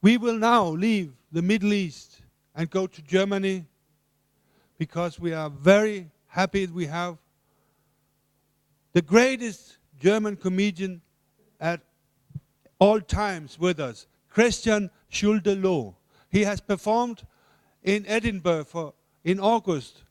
We will now leave the Middle East and go to Germany because we are very happy we have the greatest German comedian at all times with us, Christian Schulte-Loh. He has performed in Edinburgh in August,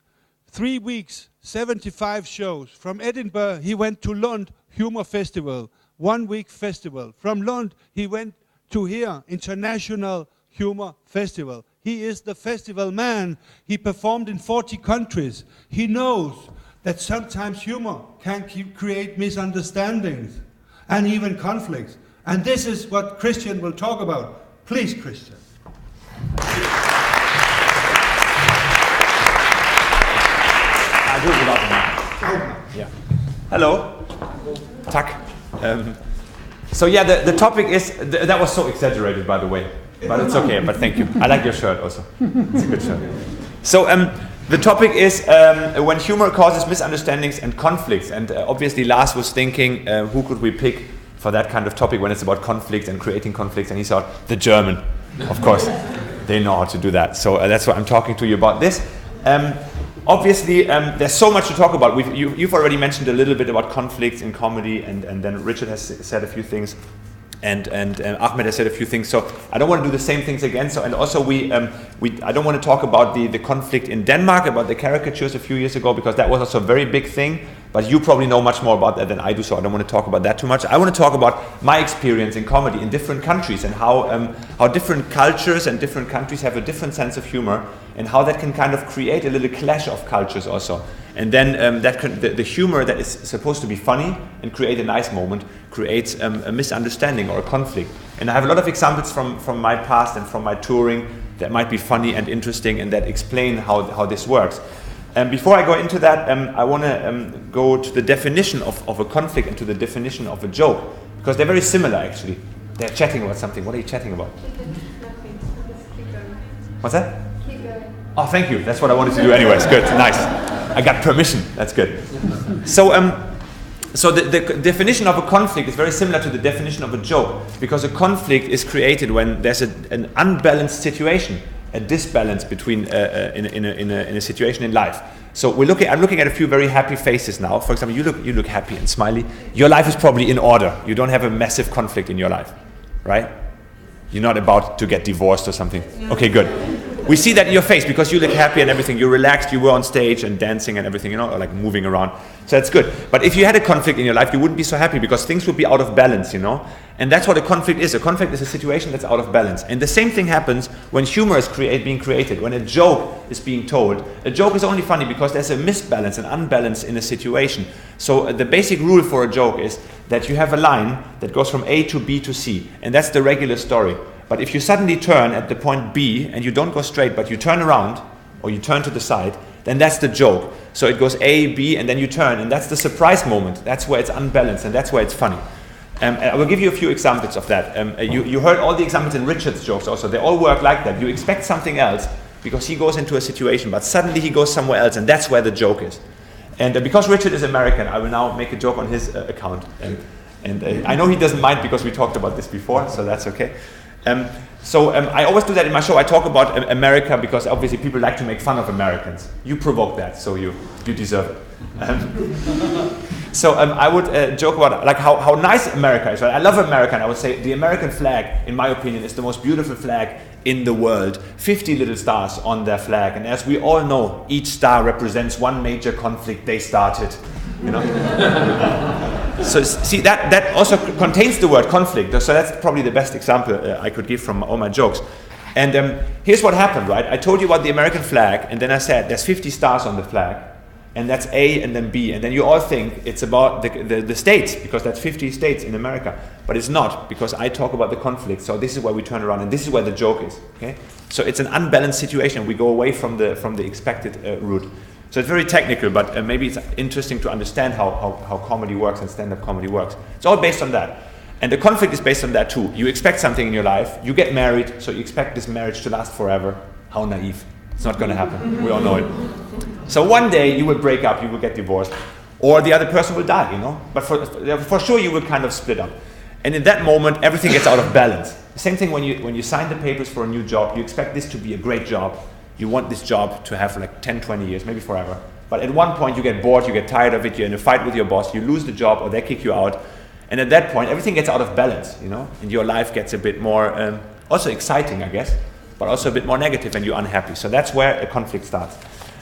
3 weeks, 75 shows. From Edinburgh, he went to Lund Humor Festival, 1 week festival. From Lund, he went to here, International Humor Festival. He is the festival man. He performed in 40 countries. He knows that sometimes humor can create misunderstandings and even conflicts. And this is what Christian will talk about. Please, Christian. I do it without the mic. Yeah. Hello. Tak. So yeah, the topic is, that was so exaggerated, by the way, but it's okay, but thank you. I like your shirt also. It's a good shirt. So the topic is when humor causes misunderstandings and conflicts, and obviously Lars was thinking, who could we pick for that kind of topic when it's about conflict and creating conflicts, and he thought, the German, of course. They know how to do that. So that's why I'm talking to you about this. Obviously, there's so much to talk about. You've already mentioned a little bit about conflicts in comedy, and then Richard has said a few things, and Ahmed has said a few things. So I don't want to do the same things again. So, and also I don't want to talk about the conflict in Denmark, about the caricatures a few years ago, because that was also a very big thing. But you probably know much more about that than I do, so I don't want to talk about that too much. I want to talk about my experience in comedy in different countries, and how different cultures and different countries have a different sense of humor, and how that can kind of create a little clash of cultures also. And then the humor that is supposed to be funny and create a nice moment creates a misunderstanding or a conflict. And I have a lot of examples from my past and from my touring that might be funny and interesting, and that explain how this works. Before I go into that, I want to go to the definition of a conflict and to the definition of a joke, because they're very similar actually. They're chatting about something. What are you chatting about? Nothing. Just keep going. What's that? Keep going. Oh, thank you. That's what I wanted to do anyways. Good, nice. I got permission. That's good. So the definition of a conflict is very similar to the definition of a joke, because a conflict is created when there's an unbalanced situation, a disbalance between in a situation in life. So I'm looking at a few very happy faces now. For example, you look happy and smiley. Your life is probably in order. You don't have a massive conflict in your life, right? You're not about to get divorced or something. Okay, good. We see that in your face because you look happy and everything. You're relaxed. You were on stage and dancing and everything, or like moving around. So that's good. But if you had a conflict in your life, you wouldn't be so happy because things would be out of balance, And that's what a conflict is. A conflict is a situation that's out of balance. And the same thing happens when humor is being created, when a joke is being told. A joke is only funny because there's a misbalance, an unbalance in a situation. So the basic rule for a joke is that you have a line that goes from A to B to C. And that's the regular story. But if you suddenly turn at the point B and you don't go straight, but you turn around or you turn to the side, then that's the joke. So it goes A, B, and then you turn, and that's the surprise moment. That's where it's unbalanced, and that's where it's funny. I will give you a few examples of that. You heard all the examples in Richard's jokes also. They all work like that. You expect something else because he goes into a situation, but suddenly he goes somewhere else, and that's where the joke is. And because Richard is American, I will now make a joke on his account. And I know he doesn't mind because we talked about this before, so that's okay. I always do that in my show. I talk about America because obviously people like to make fun of Americans. You provoke that, so you deserve it. I would joke about like how nice America is. Right? I love America, and I would say the American flag, in my opinion, is the most beautiful flag in the world. 50 little stars on their flag, and as we all know, each star represents one major conflict they started. So see, that also contains the word conflict. So that's probably the best example I could give from all my jokes. And here's what happened, right? I told you about the American flag, and then I said there's 50 stars on the flag, and that's A and then B. And then you all think it's about the states, because that's 50 states in America. But it's not, because I talk about the conflict. So this is where we turn around, and this is where the joke is. Okay? So it's an unbalanced situation. We go away from the expected route. So it's very technical, but maybe it's interesting to understand how comedy works and stand-up comedy works. It's all based on that. And the conflict is based on that too. You expect something in your life, you get married, so you expect this marriage to last forever. How naive. It's not going to happen. We all know it. So one day you will break up, you will get divorced, or the other person will die, But for sure you will kind of split up. And in that moment, everything gets out of balance. Same thing when you sign the papers for a new job, you expect this to be a great job. You want this job to have like 10, 20 years, maybe forever. But at one point you get bored, you get tired of it, you're in a fight with your boss, you lose the job or they kick you out. And at that point, everything gets out of balance, you know, and your life gets a bit more, also exciting, I guess, but also a bit more negative and you're unhappy. So that's where a conflict starts.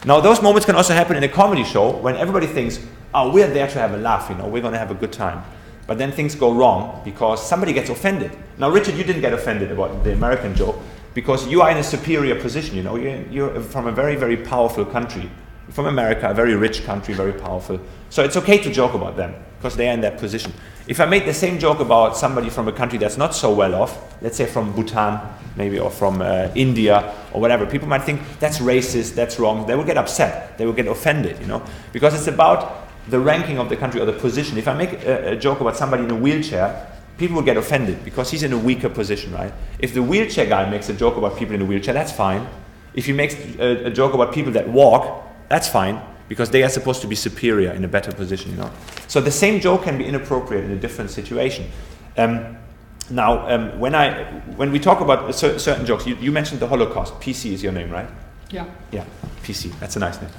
Now, those moments can also happen in a comedy show when everybody thinks, oh, we're there to have a laugh, you know, we're going to have a good time. But then things go wrong because somebody gets offended. Now, Richard, you didn't get offended about the American joke because you are in a superior position, you know, you're from a very, very powerful country. From America, a very rich country, very powerful. So it's okay to joke about them because they are in that position. If I made the same joke about somebody from a country that's not so well off, let's say from Bhutan, maybe, or from India, or whatever, people might think that's racist, that's wrong. They will get upset, they will get offended, you know, because it's about the ranking of the country or the position. If I make a joke about somebody in a wheelchair, people will get offended because he's in a weaker position, right? If the wheelchair guy makes a joke about people in a wheelchair, that's fine. If he makes a joke about people that walk, that's fine, because they are supposed to be superior in a better position, you know. So the same joke can be inappropriate in a different situation. When we talk about certain jokes, you mentioned the Holocaust. PC is your name, right? Yeah. Yeah, PC. That's a nice name.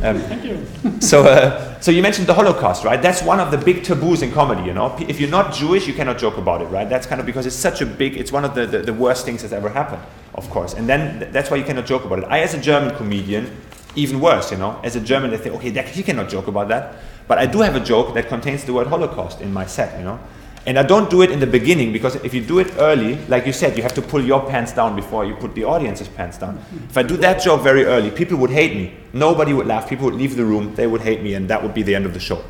Thank you. So you mentioned the Holocaust, right? That's one of the big taboos in comedy, you know. If you're not Jewish, you cannot joke about it, right? That's kind of because it's such a big, it's one of the worst things that's ever happened, of course. And then that's why you cannot joke about it. I, as a German comedian, even worse, you know. As a German, they think, okay, he cannot joke about that. But I do have a joke that contains the word Holocaust in my set, you know. And I don't do it in the beginning, because if you do it early, like you said, you have to pull your pants down before you put the audience's pants down. If I do that joke very early, people would hate me. Nobody would laugh. People would leave the room. They would hate me, and that would be the end of the show.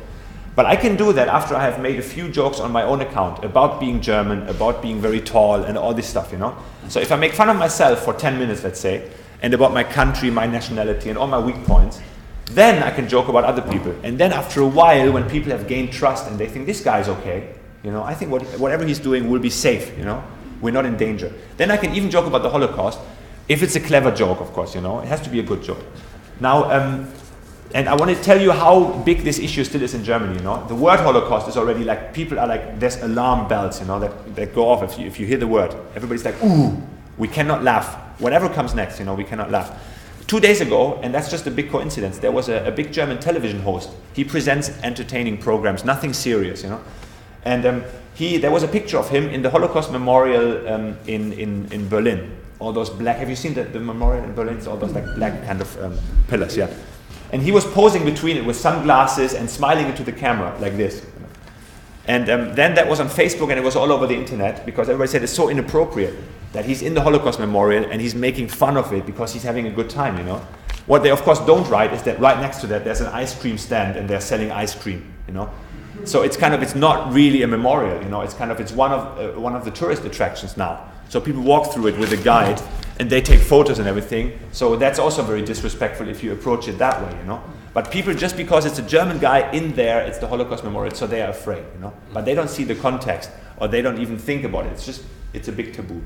But I can do that after I have made a few jokes on my own account about being German, about being very tall, and all this stuff, you know. So if I make fun of myself for 10 minutes, let's say, and about my country, my nationality, and all my weak points, then I can joke about other people. And then after a while, when people have gained trust and they think this guy's okay, you know, I think whatever he's doing will be safe, you know, we're not in danger. Then I can even joke about the Holocaust, if it's a clever joke, of course, you know, it has to be a good joke. Now, and I want to tell you how big this issue still is in Germany, you know. The word Holocaust is already like, people are like, there's alarm bells, you know, that go off if you hear the word. Everybody's like, ooh, we cannot laugh. Whatever comes next, you know, we cannot laugh. 2 days ago, and that's just a big coincidence, there was a big German television host. He presents entertaining programs, nothing serious, you know. And there was a picture of him in the Holocaust Memorial in Berlin. All those black, have you seen the memorial in Berlin? It's all those like black kind of pillars, yeah. And he was posing between it with sunglasses and smiling into the camera like this. And then that was on Facebook, and it was all over the internet, because everybody said it's so inappropriate that he's in the Holocaust Memorial and he's making fun of it because he's having a good time, you know. What they of course don't write is that right next to that there's an ice cream stand and they're selling ice cream, you know. So it's not really a memorial, you know. It's one of the tourist attractions now. So people walk through it with a guide and they take photos and everything. So that's also very disrespectful if you approach it that way, you know. But people, just because it's a German guy in there, it's the Holocaust Memorial, so they are afraid, you know. But they don't see the context, or they don't even think about it. It's a big taboo.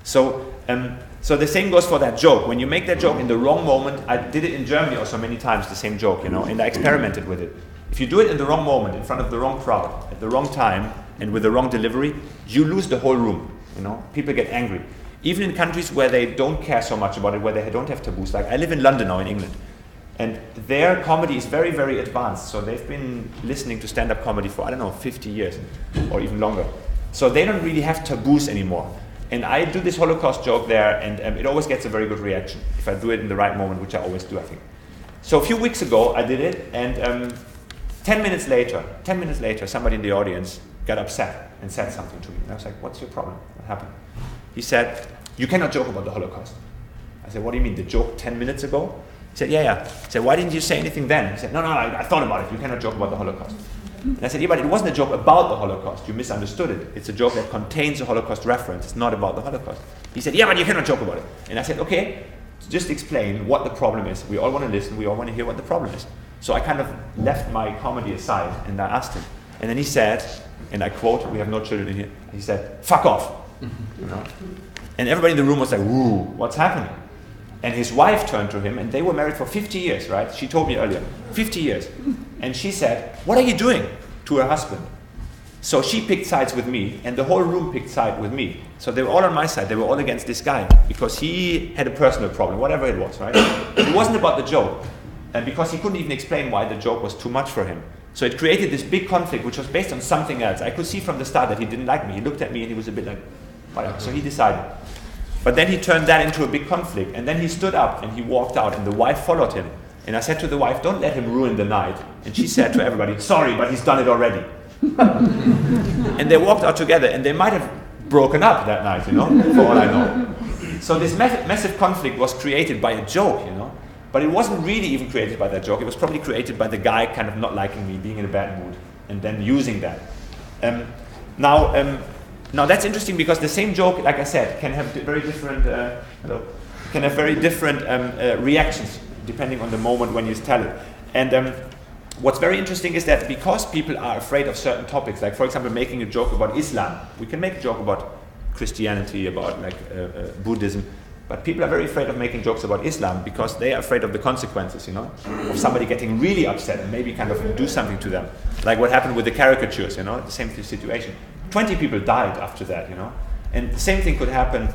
So the same goes for that joke. When you make that joke in the wrong moment, I did it in Germany also many times, the same joke, you know, and I experimented with it. If you do it in the wrong moment, in front of the wrong crowd, at the wrong time, and with the wrong delivery, you lose the whole room, you know. People get angry. Even in countries where they don't care so much about it, where they don't have taboos. Like I live in London now, in England. And their comedy is very, very advanced. So they've been listening to stand-up comedy for, 50 years, or even longer. So they don't really have taboos anymore. And I do this Holocaust joke there, and it always gets a very good reaction if I do it in the right moment, which I always do, I think. So a few weeks ago, I did it, and 10 minutes later, somebody in the audience got upset and said something to me. And I was like, what's your problem? What happened? He said, you cannot joke about the Holocaust. I said, what do you mean, the joke 10 minutes ago? He said, yeah. I said, why didn't you say anything then? He said, no, I thought about it. You cannot joke about the Holocaust. And I said, yeah, but it wasn't a joke about the Holocaust. You misunderstood it. It's a joke that contains a Holocaust reference. It's not about the Holocaust. He said, yeah, but you cannot joke about it. And I said, okay, just explain what the problem is. We all want to listen. We all want to hear what the problem is. So I kind of left my comedy aside and I asked him. And then he said, and I quote, we have no children in here, he said, fuck off. You know? And everybody in the room was like, woo, what's happening? And his wife turned to him, and they were married for 50 years, right? She told me earlier, 50 years. And she said, what are you doing, to her husband? So she picked sides with me, and the whole room picked side with me. So they were all on my side. They were all against this guy because he had a personal problem, whatever it was, right? It wasn't about the joke, and because he couldn't even explain why the joke was too much for him. So it created this big conflict, which was based on something else. I could see from the start that he didn't like me. He looked at me and he was a bit like, whatever. So he decided. But then he turned that into a big conflict, and then he stood up and he walked out, and the wife followed him. And I said to the wife, don't let him ruin the night. And she said to everybody, sorry, but he's done it already. And they walked out together, and they might have broken up that night, you know, for all I know. So this massive conflict was created by a joke, you know. But it wasn't really even created by that joke. It was probably created by the guy kind of not liking me, being in a bad mood, and then using that. Now that's interesting because the same joke, like I said, can have very different reactions depending on the moment when you tell it. And what's very interesting is that because people are afraid of certain topics, like for example making a joke about Islam, we can make a joke about Christianity, about like Buddhism, but people are very afraid of making jokes about Islam because they are afraid of the consequences, you know, of somebody getting really upset and maybe kind of do something to them, like what happened with the caricatures, you know, the same situation. 20 people died after that, you know, and the same thing could happen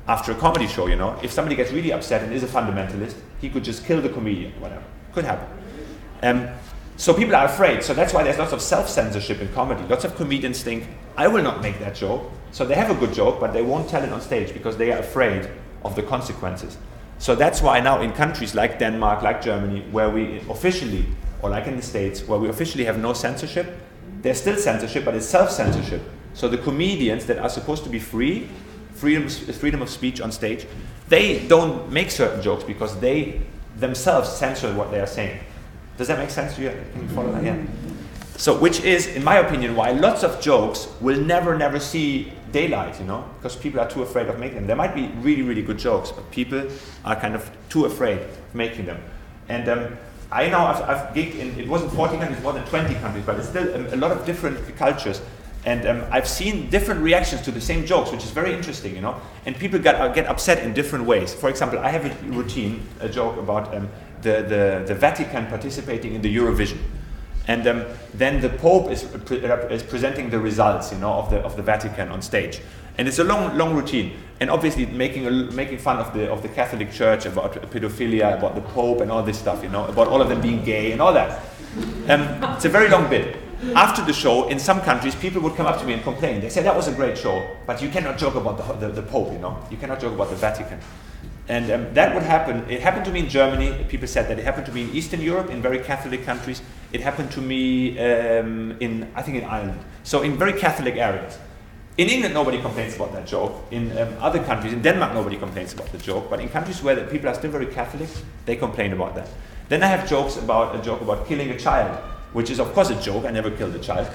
after a comedy show, you know. If somebody gets really upset and is a fundamentalist, he could just kill the comedian, whatever. Could happen. So people are afraid. So that's why there's lots of self-censorship in comedy. Lots of comedians think, I will not make that joke. So they have a good joke, but they won't tell it on stage because they are afraid of the consequences. So that's why now in countries like Denmark, like Germany, where we officially, or like in the States, where we officially have no censorship, there's still censorship, but it's self-censorship. So the comedians that are supposed to be free, freedom of speech on stage, they don't make certain jokes because they themselves censor what they are saying. Does that make sense to you? Can you follow that? Yeah. So, which is, in my opinion, why lots of jokes will never see daylight, you know, because people are too afraid of making them. There might be really, really good jokes, but people are kind of too afraid of making them. And I know I've gigged in, it wasn't 40 countries, more than 20 countries, but it's still a lot of different cultures. And I've seen different reactions to the same jokes, which is very interesting, you know. And people get upset in different ways. For example, I have a routine, a joke about the Vatican participating in the Eurovision. And then the Pope is presenting the results, you know, of the Vatican on stage. And it's a long routine. And obviously making fun of the Catholic Church, about pedophilia, about the Pope and all this stuff, you know, about all of them being gay and all that. It's a very long bit. After the show, in some countries, people would come up to me and complain. They say, that was a great show, but you cannot joke about the Pope, you know. You cannot joke about the Vatican. And that would happen. It happened to me in Germany. People said that it happened to me in Eastern Europe, in very Catholic countries. It happened to me in Ireland. So in very Catholic areas. In England, nobody complains about that joke. In other countries, in Denmark, nobody complains about the joke. But in countries where the people are still very Catholic, they complain about that. Then I have a joke about killing a child, which is of course a joke. I never killed a child,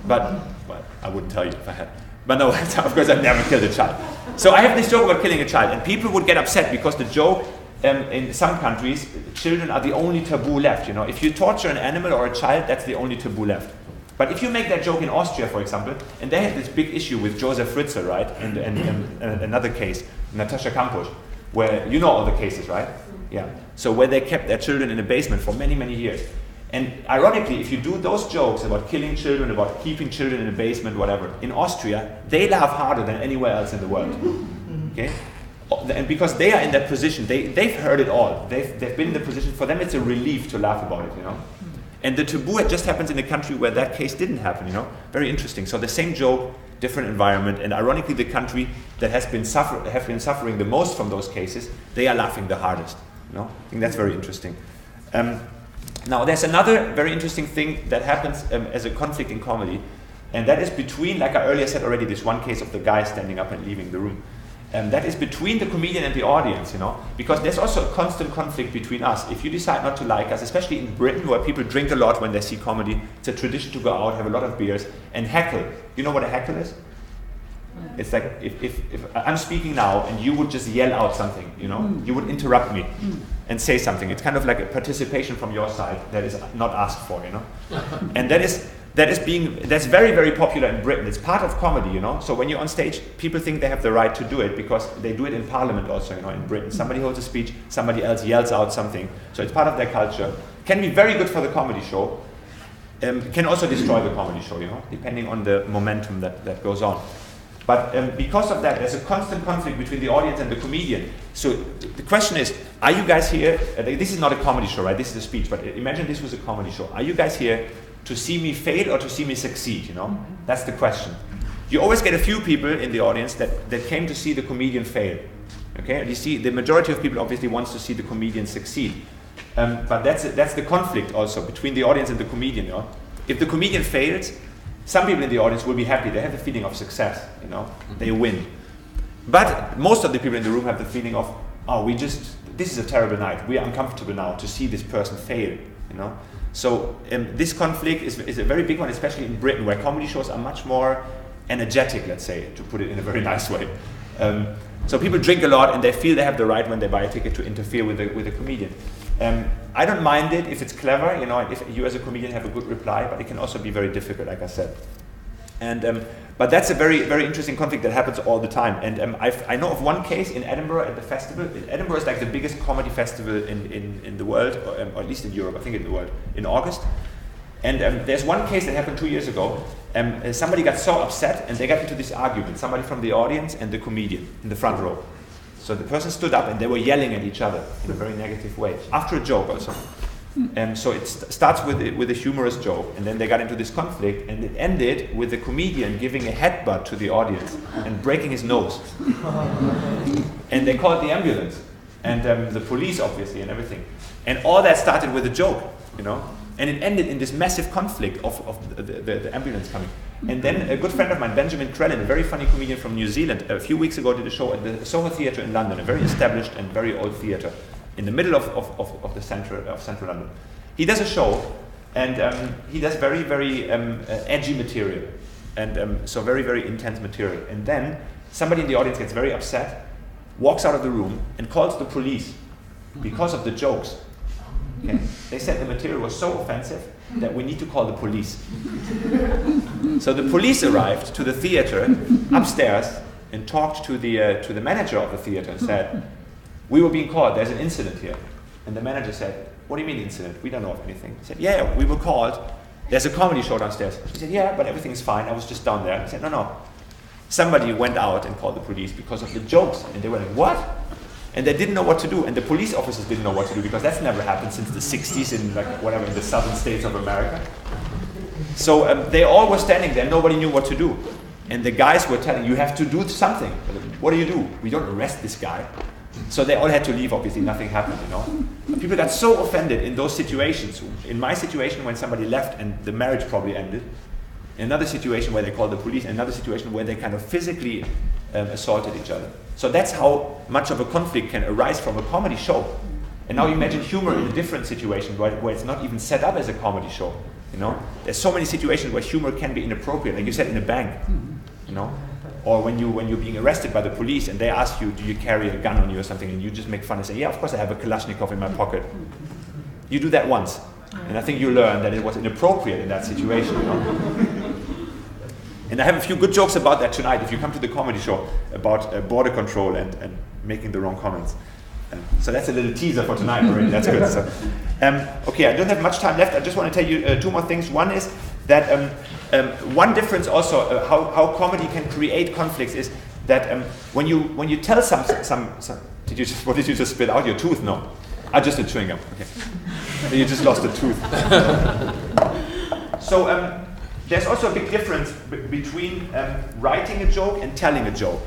but well, I wouldn't tell you if I had. But no, of course I've never killed a child. So I have this joke about killing a child, and people would get upset because the joke, in some countries, children are the only taboo left. You know, if you torture an animal or a child, that's the only taboo left. But if you make that joke in Austria, for example, and they had this big issue with Josef Fritzl, right, and another case, Natascha Kampusch, where you know all the cases, right? Yeah. So where they kept their children in a basement for many years. And ironically, if you do those jokes about killing children, about keeping children in a basement, whatever, in Austria, they laugh harder than anywhere else in the world. Okay? And because they are in that position, they've heard it all. They've been in the position, for them it's a relief to laugh about it, you know. And the taboo just happens in a country where that case didn't happen, you know. Very interesting. So the same joke, different environment, and ironically the country that have been suffering the most from those cases, they are laughing the hardest. You know? I think that's very interesting. Now, there's another very interesting thing that happens as a conflict in comedy, and that is between, like I earlier said already, this one case of the guy standing up and leaving the room. That is between the comedian and the audience, you know, because there's also a constant conflict between us. If you decide not to like us, especially in Britain, where people drink a lot when they see comedy, it's a tradition to go out, have a lot of beers, and heckle. You know what a heckle is? It's like if I'm speaking now and you would just yell out something, you know, you would interrupt me and say something. It's kind of like a participation from your side that is not asked for, you know. And that's very popular in Britain. It's part of comedy, you know. So when you're on stage, people think they have the right to do it because they do it in Parliament also, you know, in Britain. Somebody holds a speech, somebody else yells out something. So it's part of their culture. Can be very good for the comedy show. can also destroy the comedy show, depending on the momentum that goes on. But because of that, there's a constant conflict between the audience and the comedian. So the question is, are you guys here, this is not a comedy show, right? This is a speech, but imagine this was a comedy show. Are you guys here to see me fail or to see me succeed, That's the question. You always get a few people in the audience that came to see the comedian fail. Okay, and you see the majority of people obviously wants to see the comedian succeed. But that's the conflict also between the audience and the comedian. If the comedian fails, some people in the audience will be happy. They have the feeling of success. They win. But most of the people in the room have the feeling of, this is a terrible night. We are uncomfortable now to see this person fail. So this conflict is a very big one, especially in Britain, where comedy shows are much more energetic, let's say, to put it in a very nice way. So people drink a lot and they feel they have the right when they buy a ticket to interfere with a comedian. I don't mind it if it's clever, and if you as a comedian have a good reply, but it can also be very difficult, like I said. And but that's a very, very interesting conflict that happens all the time. And I know of one case in Edinburgh at the festival. Edinburgh is like the biggest comedy festival in the world, or at least in Europe, I think in the world, in August. And there's one case that happened 2 years ago. Somebody got so upset and they got into this argument, somebody from the audience and the comedian in the front row. So the person stood up and they were yelling at each other in a very negative way, after a joke also. So it starts with a humorous joke, and then they got into this conflict, and it ended with the comedian giving a headbutt to the audience and breaking his nose. And they called the ambulance, and the police obviously and everything. And all that started with a joke, and it ended in this massive conflict of the ambulance coming. And then a good friend of mine, Benjamin Crellin, a very funny comedian from New Zealand, a few weeks ago did a show at the Soho Theatre in London, a very established and very old theatre in the middle of central London. He does a show, and he does very, very edgy material, and so very, very intense material. And then somebody in the audience gets very upset, walks out of the room, and calls the police because of the jokes. Okay? They said the material was so offensive that we need to call the police. So the police arrived to the theater upstairs and talked to the manager of the theater and said, "We were being called, there's an incident here." And the manager said, "What do you mean incident? We don't know of anything." He said, "Yeah, we were called. There's a comedy show downstairs." He said, "Yeah, but everything's fine. I was just down there." He said, "No. Somebody went out and called the police because of the jokes." And they were like, "What?" And they didn't know what to do, and the police officers didn't know what to do, because that's never happened since the 60s in in the southern states of America. So they all were standing there, nobody knew what to do. And the guys were telling, "You have to do something." "What do you do?" "We don't arrest this guy." So they all had to leave, obviously, nothing happened, People got so offended in those situations. In my situation, when somebody left and the marriage probably ended. In another situation where they called the police, another situation where they kind of physically assaulted each other. So that's how much of a conflict can arise from a comedy show. And now imagine humor in a different situation, right, where it's not even set up as a comedy show. There's so many situations where humor can be inappropriate, like you said, in a bank. Or when you're being arrested by the police and they ask you, "Do you carry a gun on you or something?" and you just make fun and say, "Yeah, of course I have a Kalashnikov in my pocket." You do that once, and I think you learn that it was inappropriate in that situation. And I have a few good jokes about that tonight if you come to the comedy show about border control and making the wrong comments. So that's a little teaser for tonight already. That's good. So, okay, I don't have much time left. I just want to tell you two more things. One is that one difference also how comedy can create conflicts is that when you tell some what did you just spit out? Your tooth? No, just a chewing gum. Okay, you just lost a tooth. So there's also a big difference between writing a joke and telling a joke.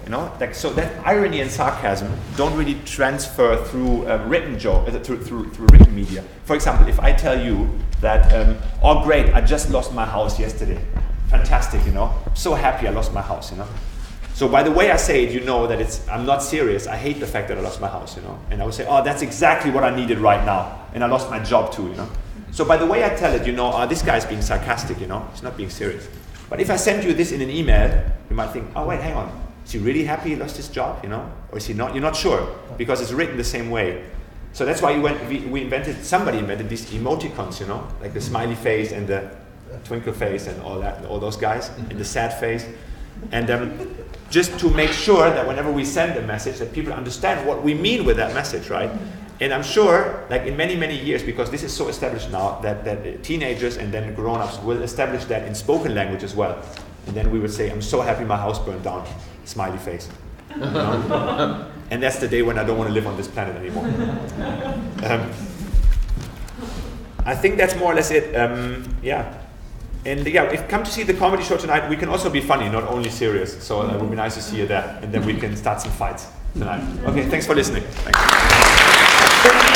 So that irony and sarcasm don't really transfer through written joke through written media. For example, if I tell you that, "Oh great, I just lost my house yesterday. Fantastic, I'm so happy I lost my house, So by the way I say it, you know that I'm not serious. I hate the fact that I lost my house, And I would say, "Oh, that's exactly what I needed right now. And I lost my job too, So by the way I tell it, this guy's being sarcastic, he's not being serious. But if I send you this in an email, you might think, "Oh wait, hang on. Is he really happy he lost his job, Or is he not?" You're not sure, because it's written the same way. So that's why somebody invented these emoticons, like the smiley face and the twinkle face and all that, all those guys, and the sad face. And just to make sure that whenever we send a message that people understand what we mean with that message, right? And I'm sure, like in many, many years, because this is so established now, that teenagers and then grown-ups will establish that in spoken language as well. And then we would say, I'm so happy my house burned down, smiley face. You know? And that's the day when I don't want to live on this planet anymore. I think that's more or less it. Yeah. And yeah, if you come to see the comedy show tonight, we can also be funny, not only serious. So it would be nice to see you there. And then we can start some fights tonight. Okay, thanks for listening. Thanks.